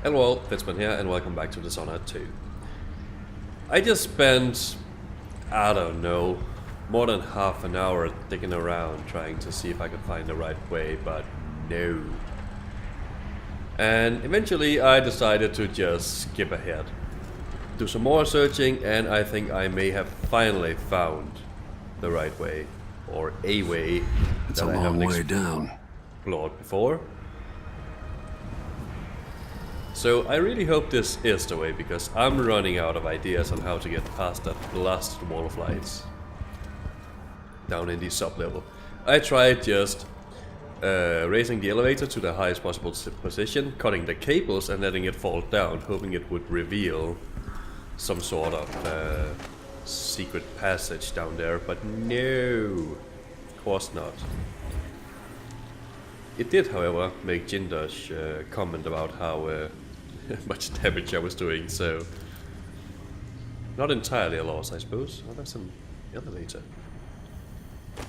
Hello, Fizzban here, and welcome back to Dishonored 2. I just spent, I don't know, more than half an hour digging around trying to see if I could find the right way, but no. And eventually I decided to just skip ahead, do some more searching, and I think I may have finally found the right way, or a way It's that a I long haven't way down. explored before. So I really hope this is the way, because I'm running out of ideas on how to get past that blasted wall of lights down in the sub-level. I tried just raising the elevator to the highest possible position, cutting the cables and letting it fall down, hoping it would reveal some sort of secret passage down there, but no, of course not. It did, however, make Jindosh comment about how much damage I was doing, so not entirely a loss, I suppose. Oh, that's an elevator.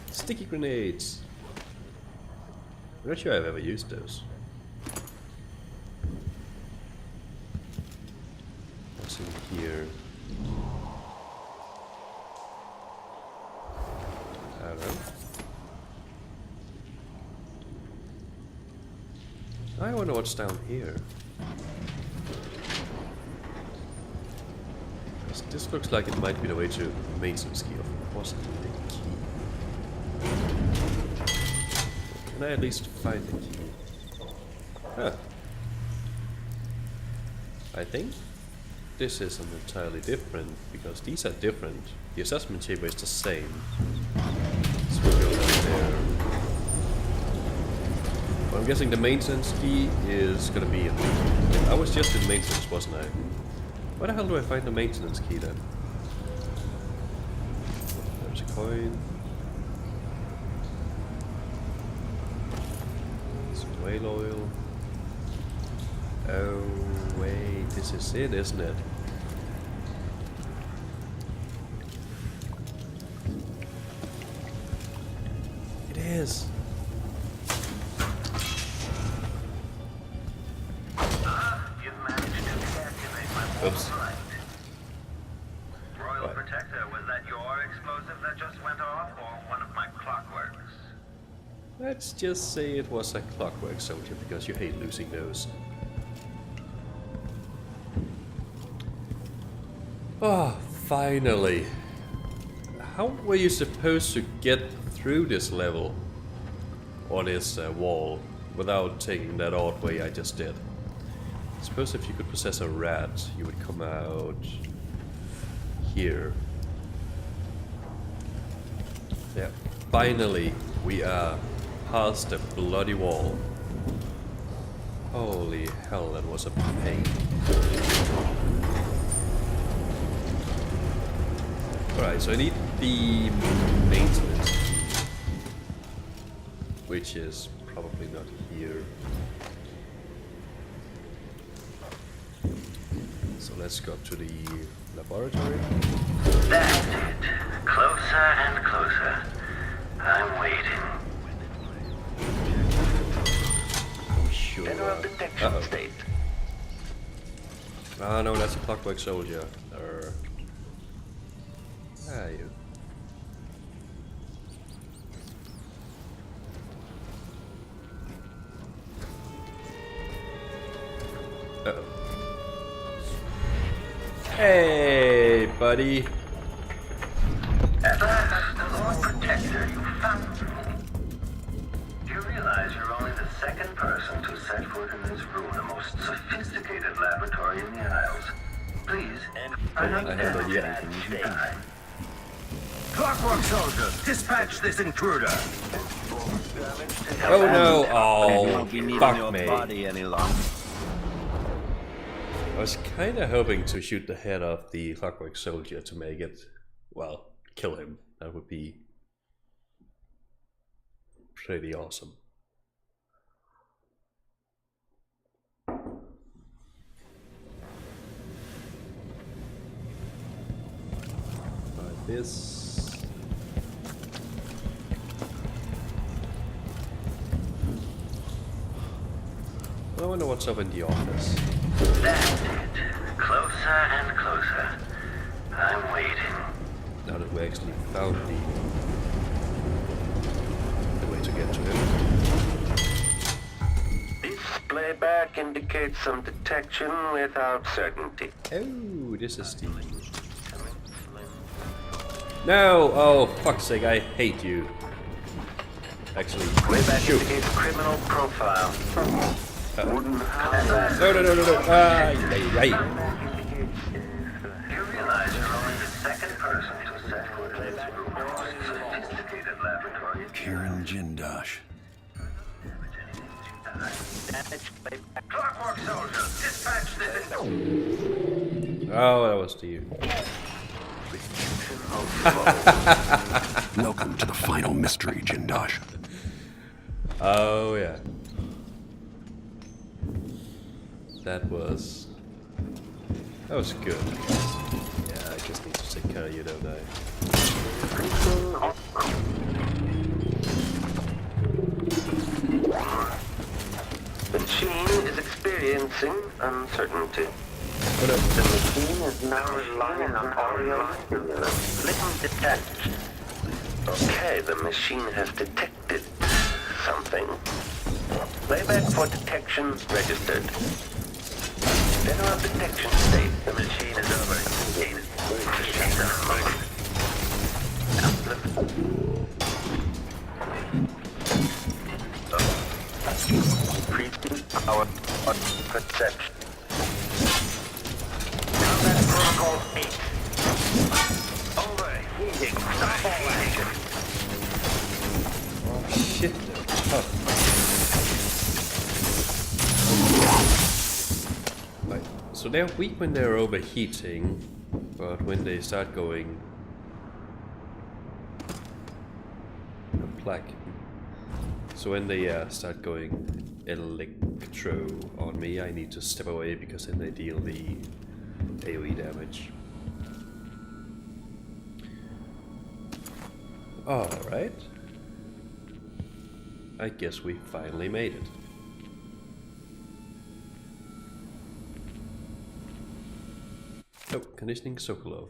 Sticky grenades. I'm not sure I've ever used those. What's in here? I don't know. I wonder what's down here. This looks like it might be the way to the maintenance key. Of course, I need a key. Can I at least find the key? Huh. I think this isn't entirely different, because these are different. The assessment chamber is the same. So we'll go down there. Well, I'm guessing the maintenance key is gonna be in. I was just in maintenance, wasn't I? Where the hell do I find the maintenance key then? There's a coin. Some whale oil. Oh wait, this is it, isn't it? It is. Oops. Royal Protector, was that your explosive that just went off, or one of my clockworks? Let's just say it was a clockwork soldier, because you hate losing those. Oh, finally. How were you supposed to get through this level, or this wall, without taking that odd way I just did? I suppose if you could possess a rat, you would come out here. Yeah, finally we are past the bloody wall. Holy hell, that was a pain. Alright, so I need the maintenance key, which is probably not here. So let's go up to the laboratory. That's it. Closer and closer. I'm waiting. Sure. General detection state. Ah, no, that's a clockwork soldier. Where are you? Uh-oh. Hey, buddy. At last, the Lord Protector, you found me. Do you realize you're only the second person to set foot in this room, the most sophisticated laboratory in the Isles? Please, I have no idea. stay high. Clockwork soldier, dispatch this intruder. Oh no! I Oh, won't be needing fuck your me. body any longer. I was kinda hoping to shoot the head off the clockwork soldier to make it, well, kill him. That would be pretty awesome. Like this. wonder what's up in the office. That's it. Closer and closer. I'm waiting. Now that we actually found the way to get to him. This playback indicates some detection without certainty. Oh, this is the... No! Oh, fuck's sake, I hate you. Actually, Playback shoot. indicates criminal profile. No. Ah, yay. You realize you're only the second person to set foot in this room, the most sophisticated laboratory. Kieran Jindosh. Clockwork soldier, dispatch this in. Oh, that was to you. Welcome to the final mystery, Jindosh. Oh, yeah. That was good. Yeah, I just need to take care of you, don't I? The machine is experiencing uncertainty. Oh, no. The machine is now relying on audio stimulus. Listen detached. Okay, the machine has detected something. Playback for detection registered. General detection state. The machine is overheated. Increasing power on perception. Combat protocol 8. Overheating. Stop overheating. Oh, shit. Oh. Right. So they're weak when they're overheating, but when they start going... black. So when they start going electro on me, I need to step away because then they deal the AoE damage. Alright. I guess we finally made it. Oh, conditioning Sokolov.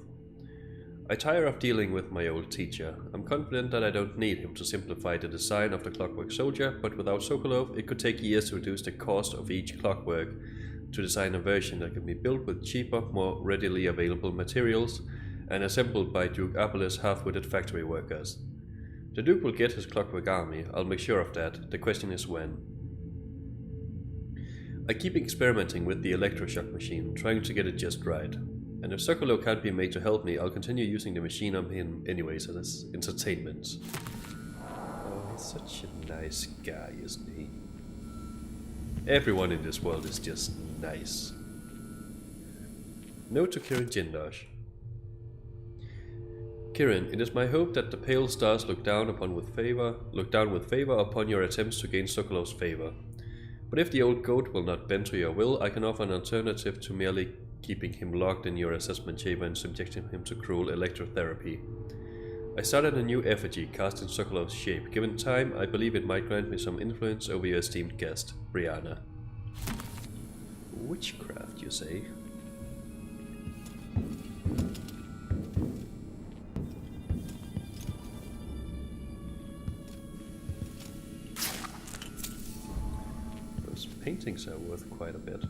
I tire of dealing with my old teacher. I'm confident that I don't need him to simplify the design of the clockwork soldier, but without Sokolov, it could take years to reduce the cost of each clockwork to design a version that can be built with cheaper, more readily available materials and assembled by Duke Apple's half-witted factory workers. The Duke will get his clockwork army, I'll make sure of that. The question is when. I keep experimenting with the electroshock machine, trying to get it just right. And if Sokolov can't be made to help me, I'll continue using the machine on him anyways as entertainment. Oh, he's such a nice guy, isn't he? Everyone in this world is just nice. Note to Kieran Jindosh. Kieran, it is my hope that the pale stars look down with favor upon your attempts to gain Sokolov's favor. But if the old goat will not bend to your will, I can offer an alternative to merely keeping him locked in your assessment chamber and subjecting him to cruel electrotherapy. I started a new effigy cast in Sokolov's shape. Given time, I believe it might grant me some influence over your esteemed guest, Brianna. Witchcraft, you say? Those paintings are worth quite a bit.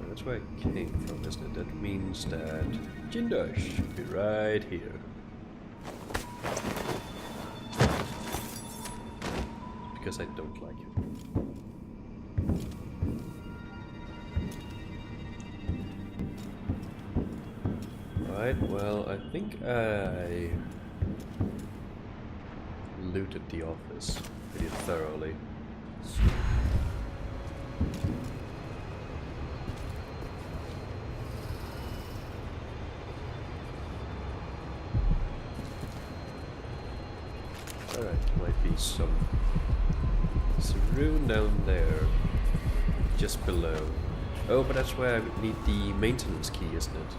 That's where I came from, isn't it? That means that Jindosh should be right here. Because I don't like it. Right, well, I think I looted the office pretty thoroughly. Alright, might be some. There's a rune down there. Just below. Oh, but that's where I need the maintenance key, isn't it?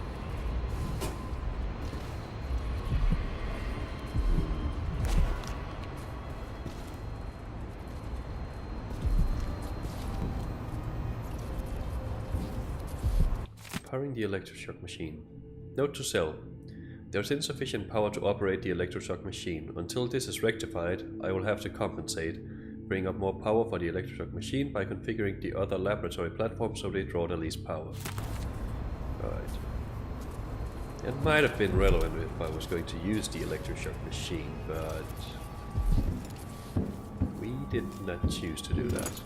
Powering the electroshock machine. Note to self. There is insufficient power to operate the electroshock machine. Until this is rectified, I will have to compensate, bring up more power for the electroshock machine by configuring the other laboratory platforms so they draw the least power. Right. It might have been relevant if I was going to use the electroshock machine, but we did not choose to do that.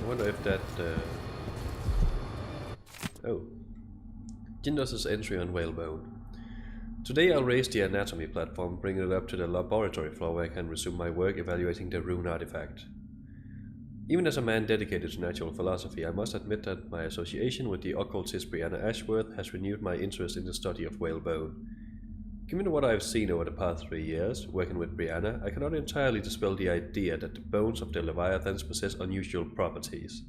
I wonder if that... Oh. Jindosh's entry on whalebone. Today I'll raise the anatomy platform, bring it up to the laboratory floor where I can resume my work evaluating the rune artifact. Even as a man dedicated to natural philosophy, I must admit that my association with the occultist Brianna Ashworth has renewed my interest in the study of whalebone. Given what I have seen over the past 3 years, working with Brianna, I cannot entirely dispel the idea that the bones of the Leviathans possess unusual properties.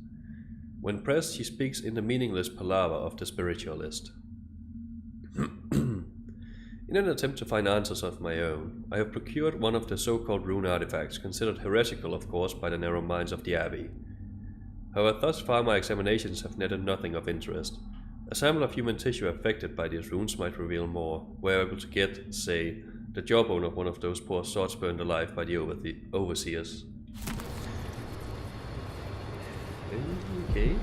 When pressed, she speaks in the meaningless palaver of the spiritualist. In an attempt to find answers of my own, I have procured one of the so-called rune artifacts, considered heretical of course by the narrow minds of the Abbey. However, thus far my examinations have netted nothing of interest. A sample of human tissue affected by these runes might reveal more, were able to get, say, the jawbone of one of those poor swords burned alive by the overseers. Okay.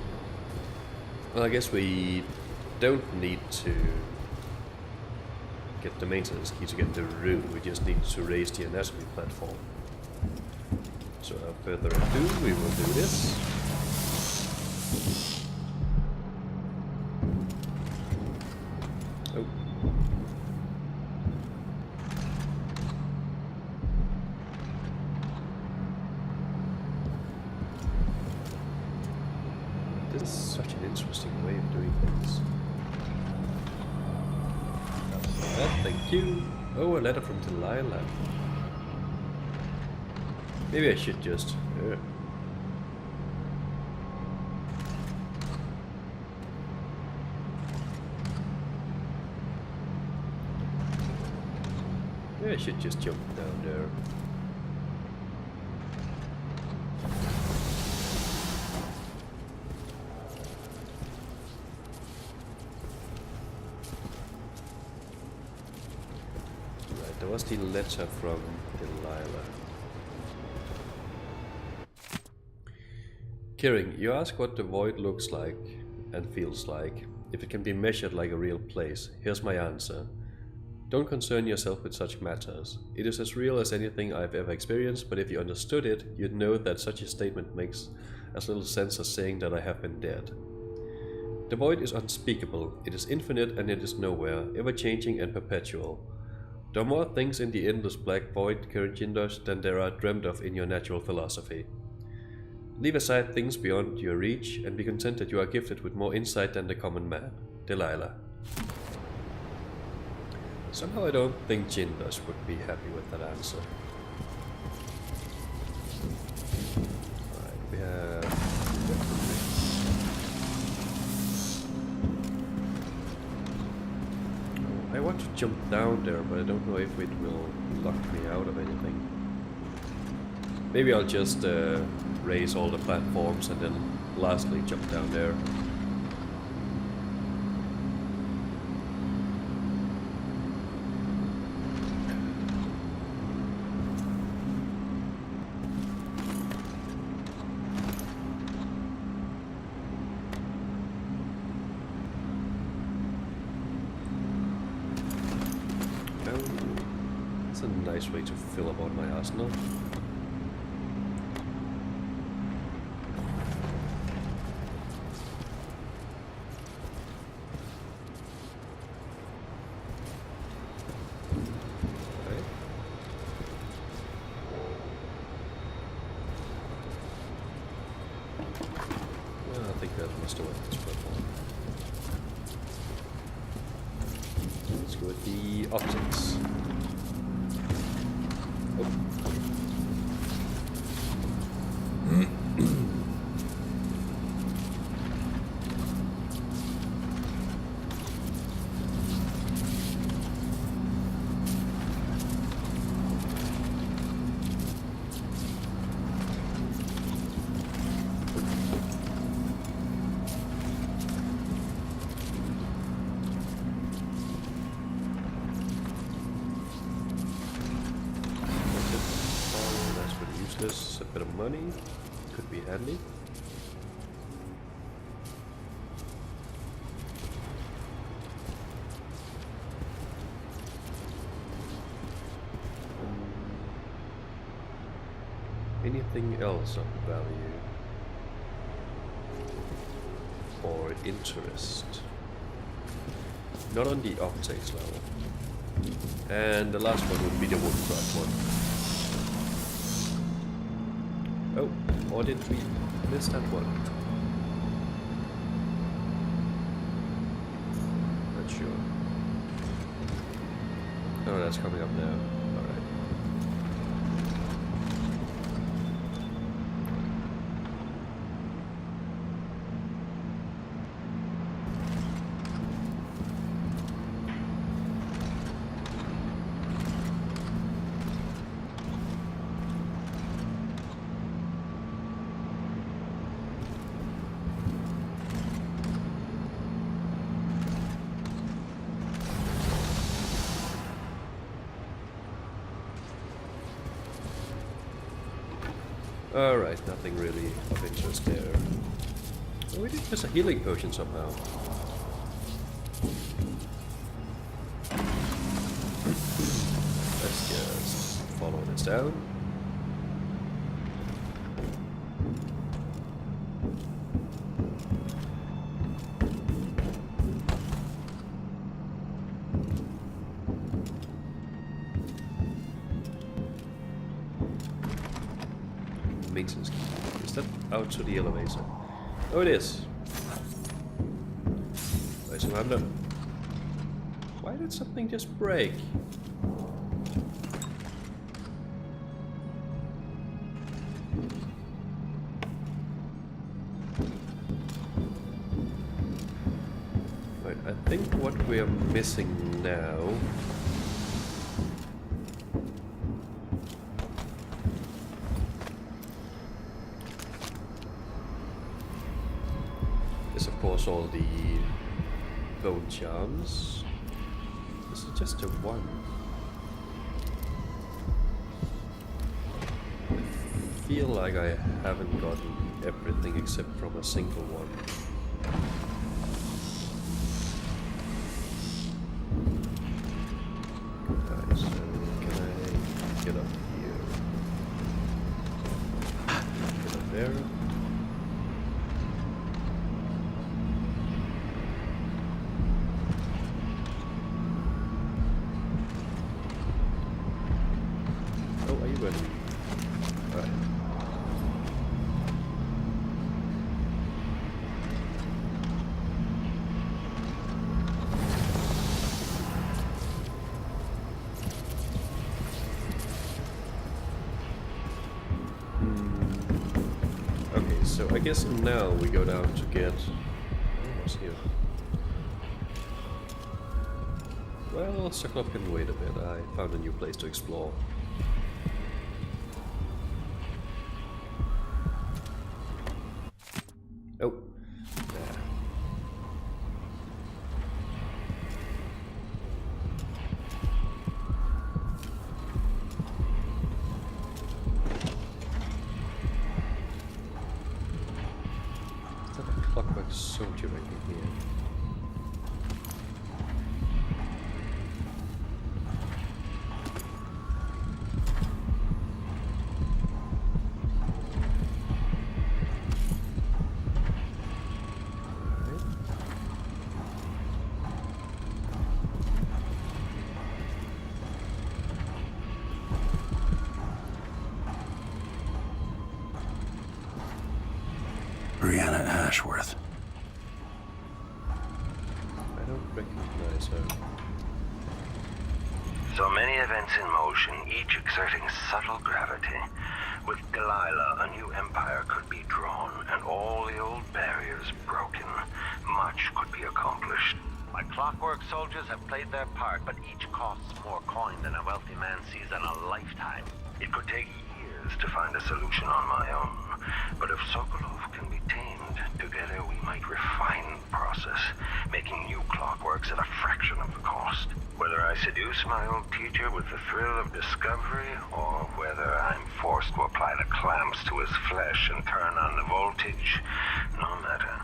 Well, I guess we don't need to get the maintenance key to get the rune, we just need to raise the anatomy platform. So without further ado, we will do this. Oh. This is such an interesting way of doing things. Thank you. Oh, a letter from Delilah. Maybe I should just... Maybe I should just jump down there. There was the letter from Delilah. Kiring, you ask what the void looks like and feels like, if it can be measured like a real place. Here's my answer. Don't concern yourself with such matters. It is as real as anything I've ever experienced, but if you understood it, you'd know that such a statement makes as little sense as saying that I have been dead. The void is unspeakable, it is infinite and it is nowhere, ever-changing and perpetual. There are more things in the endless black void, Jindosh, than there are dreamt of in your natural philosophy. Leave aside things beyond your reach, and be content that you are gifted with more insight than the common man. Delilah. Somehow I don't think Jindosh would be happy with that answer. Alright, we have... I want to jump down there, but I don't know if it will lock me out of anything. Maybe I'll just raise all the platforms and then lastly jump down there. That's a nice way to fill up on my arsenal. the optics. Oh. This a bit of money could be handy. Anything else of value or interest? Not on the optics level. And the last one would be the woodcraft one. Oh, or did we miss that one? Not sure. Oh, that's coming up now. Alright. Alright, nothing really of interest there. Oh, we did miss a healing potion somehow. Let's just follow this down. Maintenance key. Is that out to the elevator? Oh, it is. Wait, so I'm not. Why did something just break? Right, I think what we are missing now. Of course, all the bone charms. This is just a one. I feel like I haven't gotten everything except from a single one. Alright, so can I get up here? Get up there. So I guess now we go down to get. Oh, what's here? Well, Sokolov can wait a bit. I found a new place to explore. Oh, there. Clockwork soldier right in here. Brianna Ashworth. I don't recognize her. So many events in motion, each exerting subtle gravity. With Delilah, a new empire could be drawn, and all the old barriers broken. Much could be accomplished. My clockwork soldiers have played their part, but each costs more coin than a wealthy man sees in a lifetime. It could take years to find a solution on my own. But if Sokolov can be tamed, together we might refine the process, making new clockworks at a fraction of the cost. Whether I seduce my old teacher with the thrill of discovery, or whether I'm forced to apply the clamps to his flesh and turn on the voltage, no matter.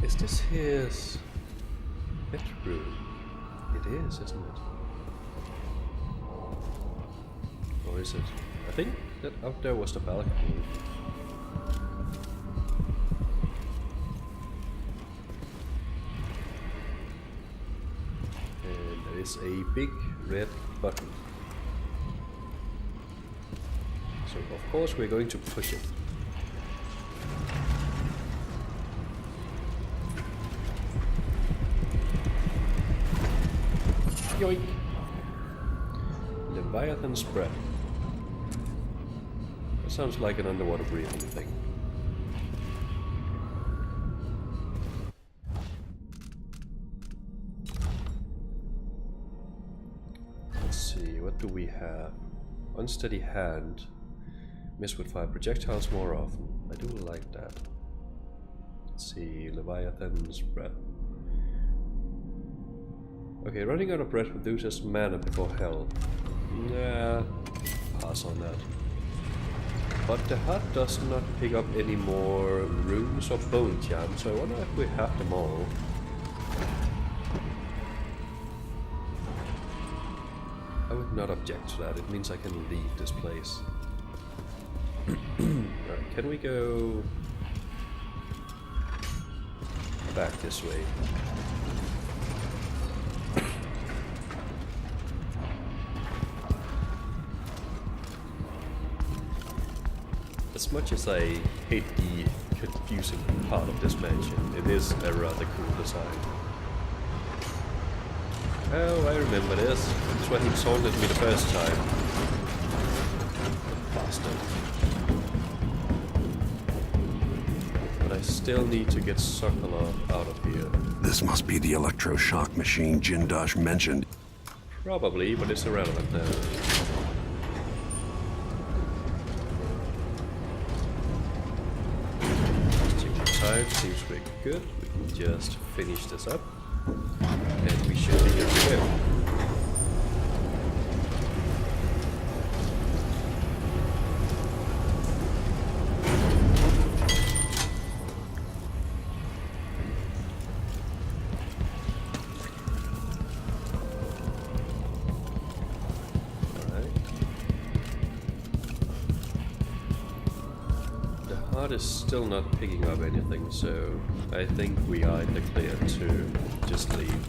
Is this his bedroom? It is, isn't it? Or is it? I think that out there was the balcony. And there is a big red button. So of course we're going to push it. Yoink! Leviathan spread. That sounds like an underwater breathing thing. Let's see, what do we have? Unsteady hand. Miss with fire projectiles more often. I do like that. Let's see, Leviathan's breath. Okay, running out of breath reduces mana before hell. Nah, pass on that. But the hut does not pick up any more runes or bone jam, so I wonder if we have them all. I would not object to that, it means I can leave this place. Alright, can we go back this way? As much as I hate the confusing part of this mansion, it is a rather cool design. Oh, I remember this. That's why he taunted me the first time. Bastard. But I still need to get Sokolov out of here. This must be the electroshock machine Jindosh mentioned. Probably, but it's irrelevant now. Time seems pretty good. We can just finish this up and we should be good to go. Is still not picking up anything, so I think we are in the clear to just leave.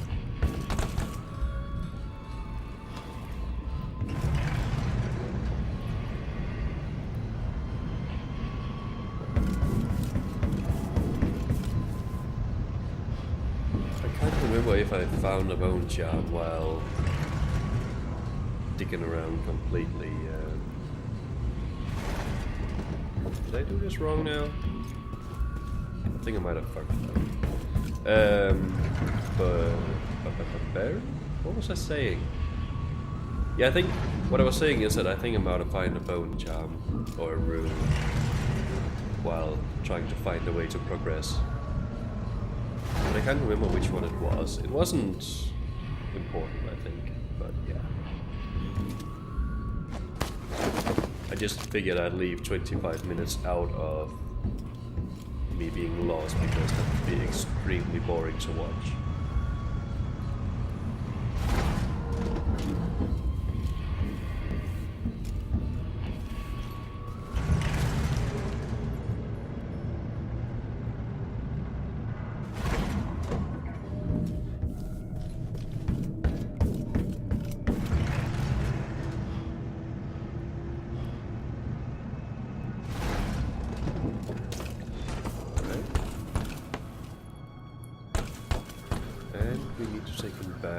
I can't remember if I found a bone charm while digging around completely. Did I do this wrong now? I think I might have fucked up. But what was I saying? Yeah, I think what I was saying is that I think I'm about to find a bone charm or a rune while trying to find a way to progress. But I can't remember which one it was. It wasn't important, I think, but yeah. I just figured I'd leave 25 minutes out of me being lost because that would be extremely boring to watch.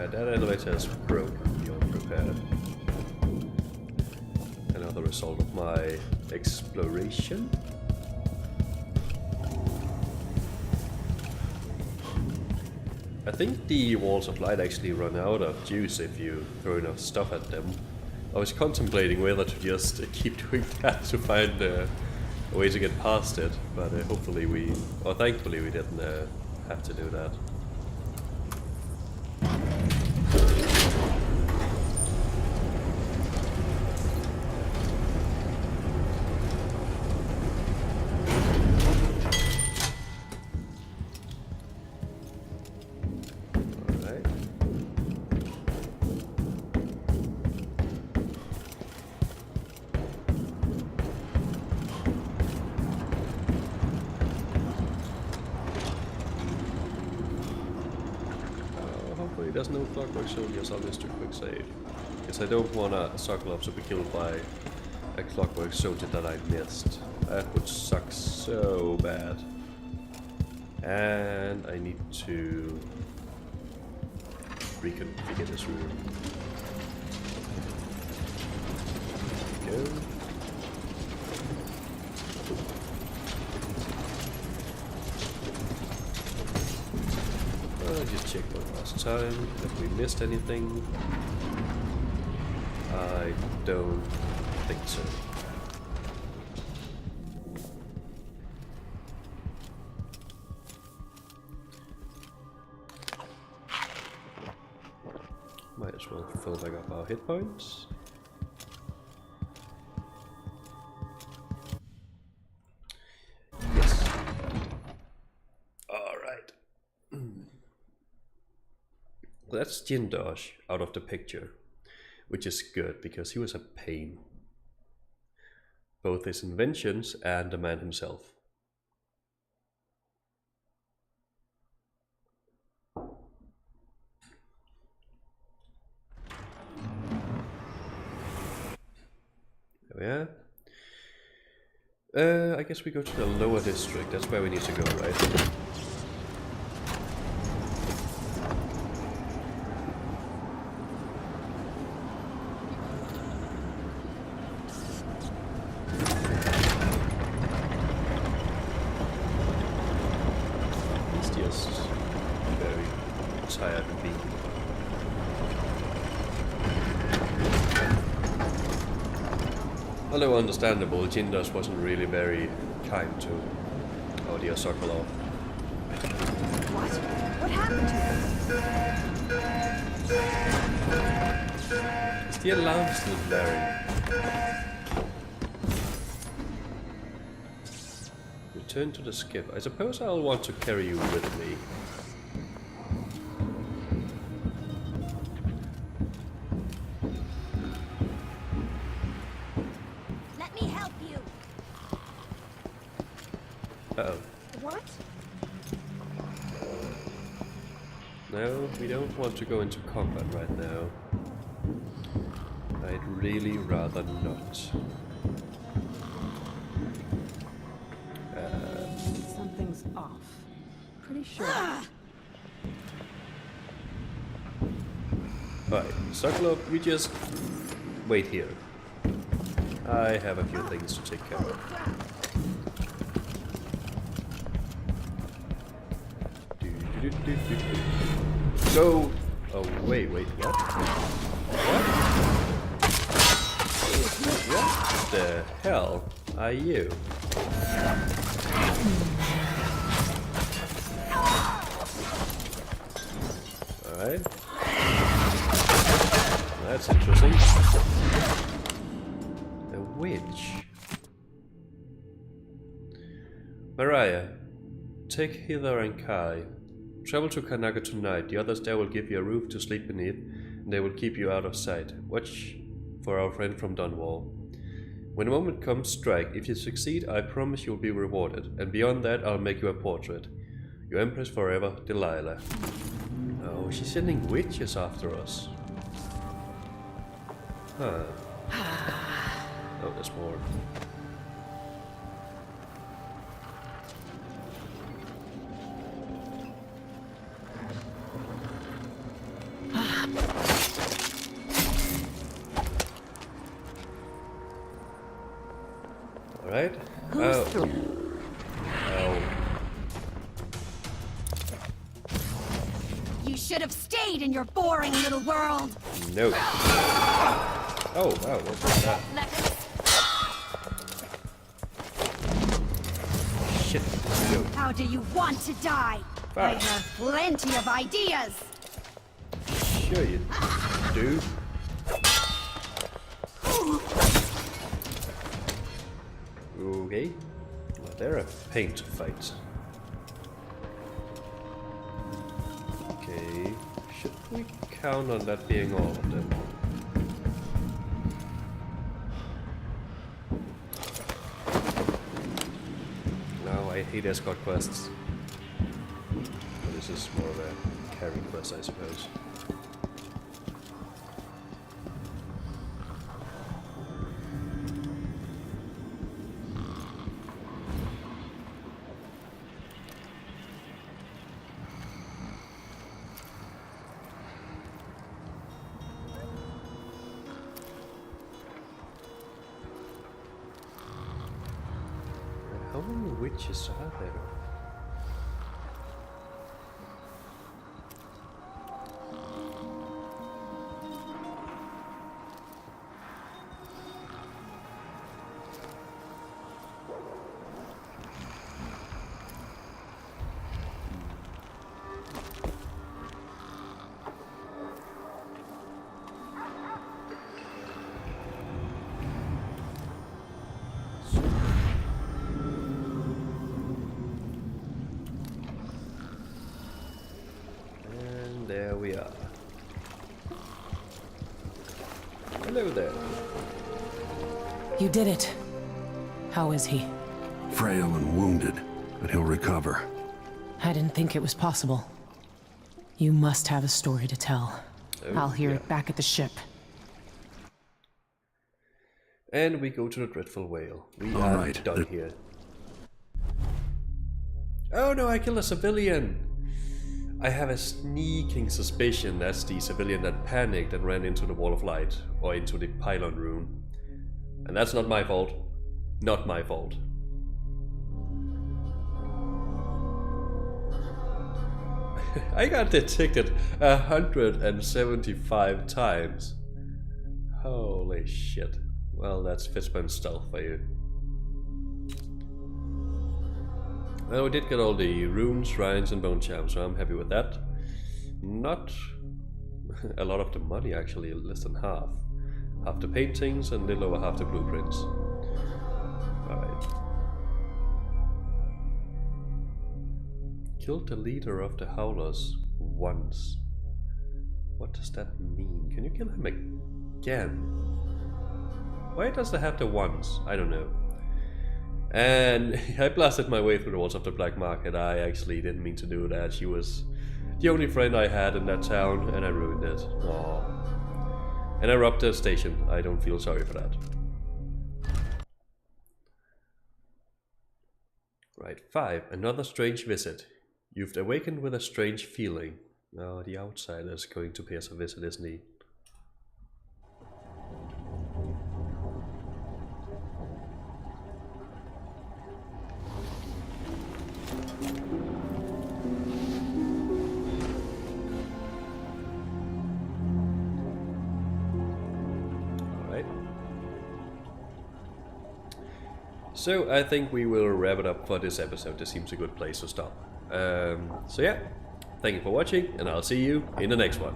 Alright, that elevator is broken beyond repair. Another result of my exploration. I think the walls of light actually run out of juice if you throw enough stuff at them. I was contemplating whether to just keep doing that to find a way to get past it, but hopefully thankfully we didn't have to do that. There's no clockwork soldiers, I'll just do a quick save. Because I don't want a Sokolov to be killed by a clockwork soldier that I missed. That would suck so bad. And I need to reconfigure this room. There we go. Just check one last time if we missed anything. I don't think so. Might as well fill back up our hit points. Yes. Alright. That's Jindosh out of the picture, which is good because he was a pain. Both his inventions and the man himself. There we are. I guess we go to the lower district, that's where we need to go, right? Although understandable, Jindosh wasn't really very kind to our dear Sokolov. What happened to him? Is the alarm still blaring? Return to the skip. I suppose I'll want to carry you with me. Uh-oh. What? No, we don't want to go into combat right now. I'd really rather not. Something's off. Pretty sure. Alright, Sokolov, you just wait here. I have a few things to take care of. Go! Oh, wait, what? What the hell are you? Alright. That's interesting. A witch. Mariah, take Hither and Kai. Travel to Kanaka tonight. The others there will give you a roof to sleep beneath, and they will keep you out of sight. Watch for our friend from Dunwall. When the moment comes, strike. If you succeed, I promise you'll be rewarded, and beyond that, I'll make you a portrait. Your Empress forever, Delilah. Oh, she's sending witches after us. Huh. Oh, there's more. Alright. Who's Oh. through? Oh. You should have stayed in your boring little world. No. Oh, wow, what was that? Shit. No. How do you want to die? I have plenty of ideas. Sure you do. Okay. Well, they're a pain to fight. Okay. Should we count on that being all of them? No, I hate escort quests. But this is more of a carry quest, I suppose. How many witches are there? And there we are. Hello there. You did it. How is he? Frail and wounded, but he'll recover. I didn't think it was possible. You must have a story to tell. Oh, I'll hear yeah. it back at the ship. And we go to the dreadful whale. We All are right. done here. Oh no, I killed a civilian! I have a sneaking suspicion that's the civilian that panicked and ran into the wall of light, or into the pylon room. And that's not my fault. Not my fault. I got detected 175 times. Holy shit. Well, that's Fizzban stealth for you. Well, we did get all the runes, shrines, and bone charms, so I'm happy with that. Not a lot of the money, actually, less than half. Half the paintings and a little over half the blueprints. Alright. Killed the leader of the Howlers once. What does that mean? Can you kill him again? Why does it have the once? I don't know. And I blasted my way through the walls of the black market. I actually didn't mean to do that. She was the only friend I had in that town, and I ruined it. Aww. And I robbed the station. I don't feel sorry for that. Right, 5. Another strange visit. You've awakened with a strange feeling. Oh, the outsider is going to pay us a visit, isn't he? So I think we will wrap it up for this episode. This seems a good place to stop. So yeah, thank you for watching, and I'll see you in the next one.